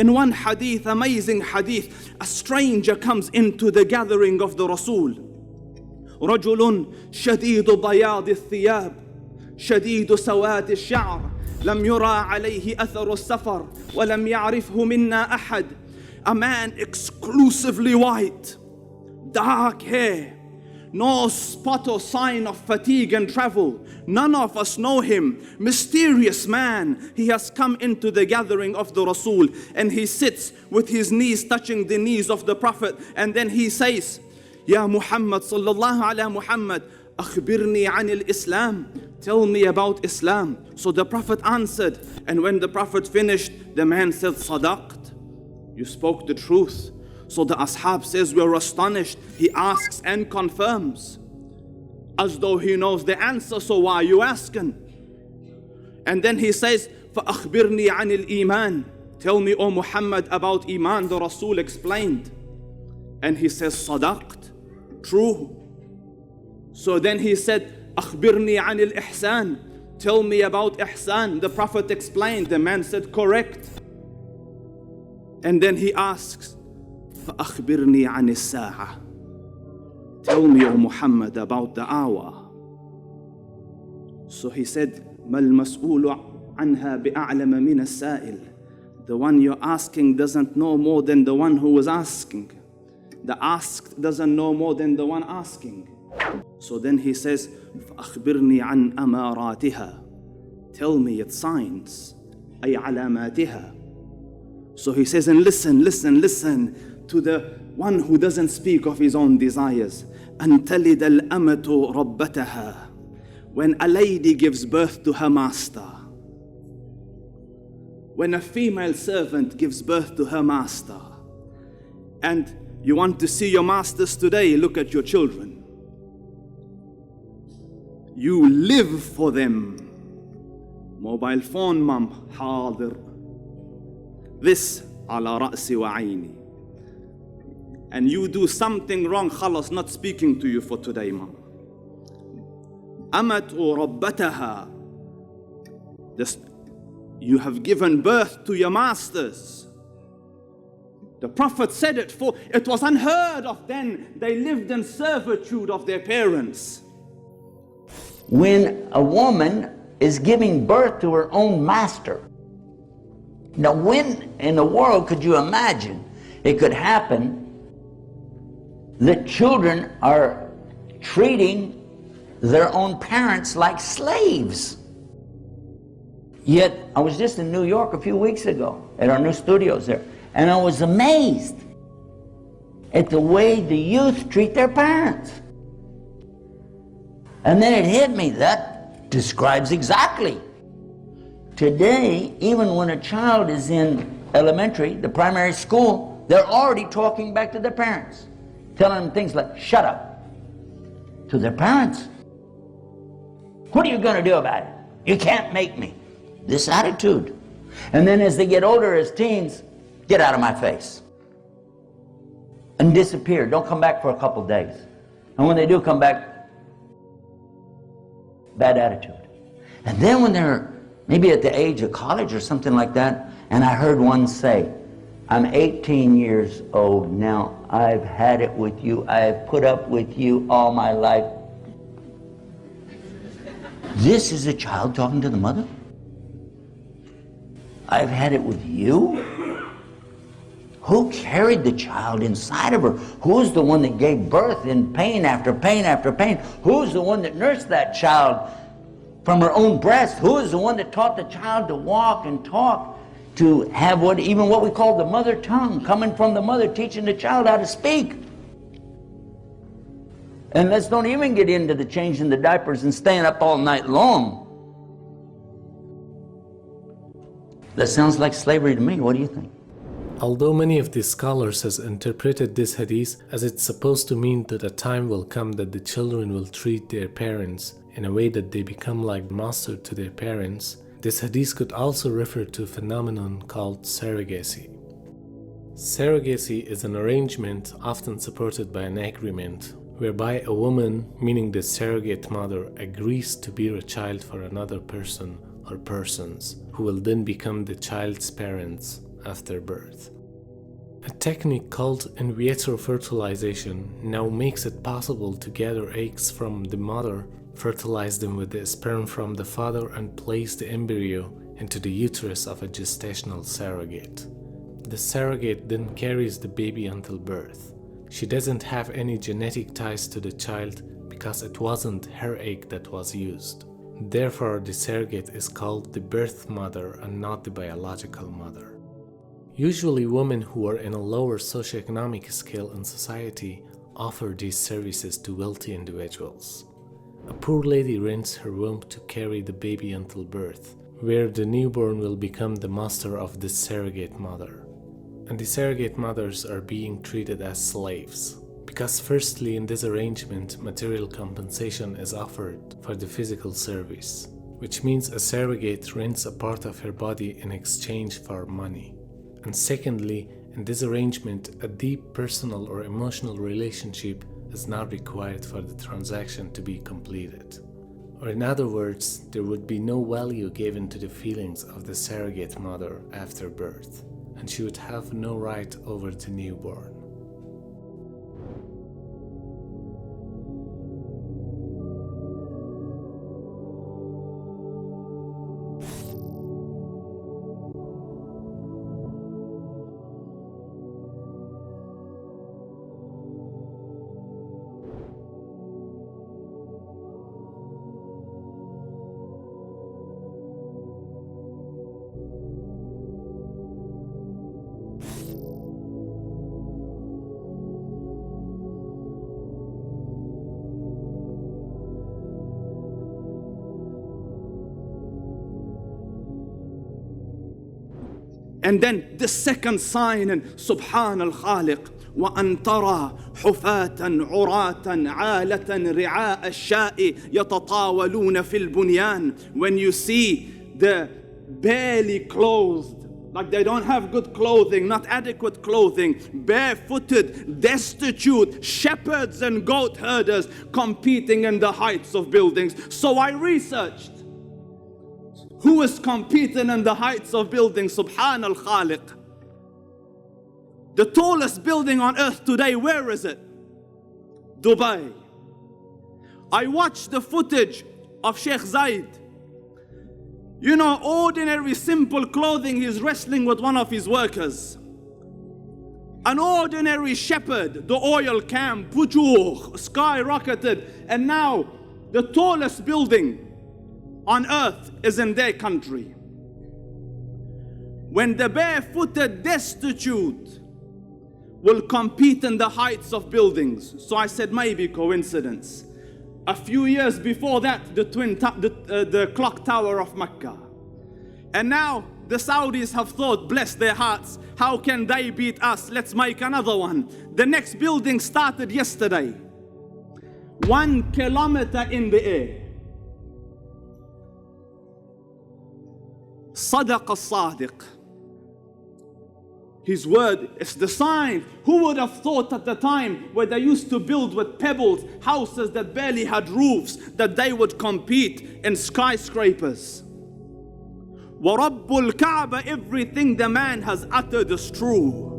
In one hadith, amazing hadith, a stranger comes into the gathering of the Rasul. رجل شديد بياض الثياب شديد سواد الشعر لم يرى عليه أثر السفر ولم يعرفه منا أحد. A man exclusively white, dark hair, no spot or sign of fatigue and travel. None of us know him. Mysterious man. He has come into the gathering of the Rasul, and he sits with his knees touching the knees of the Prophet, and then he says, Ya Muhammad sallallahu ala Muhammad, akhbirni anil Islam. Tell me about Islam. So the Prophet answered, and when the Prophet finished, the man said, Sadaqt. You spoke the truth. So the ashab says, we're astonished. He asks and confirms, as though he knows the answer, so why are you asking? And then he says, فَأَخْبِرْنِي عَنِ الْإِيمَانِ. Tell me, O Muhammad, about Iman. The Rasul explained. And he says, Sadaqt. True. So then he said, أَخْبِرْنِي عَنِ الْإِحْسَانِ. Tell me about Ihsan. The Prophet explained. The man said, correct. And then he asks, فَأَخْبِرْنِي عَنِ السَّاعَةِ. Tell me, O Muhammad, about the hour. So he said, مَا الْمَسْئُولُ عَنْهَا بِأَعْلَمَ مِنَ السَّائِلِ. The one you're asking doesn't know more than the one who was asking. The asked doesn't know more than the one asking. So then he says, فَأَخْبِرْنِي عَنْ أَمَارَاتِهَا. Tell me its signs, أي علاماتها. So he says, and listen to the one who doesn't speak of his own desires. أن تلد الأمة ربتها. When a lady gives birth to her master. When a female servant gives birth to her master. And you want to see your masters today, look at your children. You live for them. Mobile phone, mom, حاضر. This على رأسي وعيني. And you do something wrong, خلاص, not speaking to you for today, mom. أمت ربتها. You have given birth to your masters. The Prophet said it, for it was unheard of then. They lived in servitude of their parents. When a woman is giving birth to her own master. Now, when in the world could you imagine it could happen that children are treating their own parents like slaves? Yet, I was just in New York a few weeks ago at our new studios there, and I was amazed at the way the youth treat their parents. And then it hit me, that describes exactly. Today, even when a child is in elementary, the primary school, they're already talking back to their parents, telling them things like, shut up, to their parents. What are you going to do about it? You can't make me. This attitude. And then as they get older, as teens, get out of my face. And disappear. Don't come back for a couple days. And when they do come back, bad attitude. And then when they're maybe at the age of college or something like that, and I heard one say, I'm 18 years old now, I've had it with you, I've put up with you all my life. This is a child talking to the mother? I've had it with you? Who carried the child inside of her? Who's the one that gave birth in pain after pain after pain? Who's the one that nursed that child from her own breast? Who is the one that taught the child to walk and talk, to have even what we call the mother tongue, coming from the mother, teaching the child how to speak? And let's don't even get into the changing the diapers and staying up all night long. That sounds like slavery to me. What do you think? Although many of these scholars has interpreted this hadith as it's supposed to mean that a time will come that the children will treat their parents in a way that they become like master to their parents, this hadith could also refer to a phenomenon called surrogacy. Surrogacy is an arrangement often supported by an agreement whereby a woman, meaning the surrogate mother, agrees to bear a child for another person or persons who will then become the child's parents after birth. A technique called in vitro fertilization now makes it possible to gather eggs from the mother, fertilize them with the sperm from the father, and place the embryo into the uterus of a gestational surrogate. The surrogate then carries the baby until birth. She doesn't have any genetic ties to the child because it wasn't her egg that was used. Therefore, the surrogate is called the birth mother and not the biological mother. Usually, women who are in a lower socioeconomic scale in society offer these services to wealthy individuals. A poor lady rents her womb to carry the baby until birth, where the newborn will become the master of the surrogate mother. And the surrogate mothers are being treated as slaves, because firstly in this arrangement material compensation is offered for the physical service, which means a surrogate rents a part of her body in exchange for money. And secondly, in this arrangement, a deep personal or emotional relationship is not required for the transaction to be completed. Or in other words, there would be no value given to the feelings of the surrogate mother after birth, and she would have no right over the newborn. And then the second sign, and Subhan al-Khaliq, وأن ترى حفاة عراة عالة رعاء الشاء يتطاولون في البنيان. When you see the barely clothed, like they don't have good clothing, not adequate clothing, barefooted, destitute shepherds and goat herders competing in the heights of buildings. So I researched who is competing in the heights of buildings. Subhan al-Khaliq. The tallest building on earth today, where is it? Dubai. I watched the footage of Sheikh Zayed. You know, ordinary simple clothing, he's wrestling with one of his workers. An ordinary shepherd, the oil camp, Pujuh, skyrocketed, and now the tallest building on earth is in their country. When the barefooted destitute will compete in the heights of buildings. So I said maybe coincidence. A few years before that, the clock tower of Mecca. And now the Saudis have thought, bless their hearts, how can they beat us? Let's make another one. The next building started yesterday. 1 kilometer in the air. Sadaq al-Sadiq. His word is the sign. Who would have thought at the time where they used to build with pebbles houses that barely had roofs, that they would compete in skyscrapers? وَرَبُّ الْكَعْبَ, everything the man has uttered is true.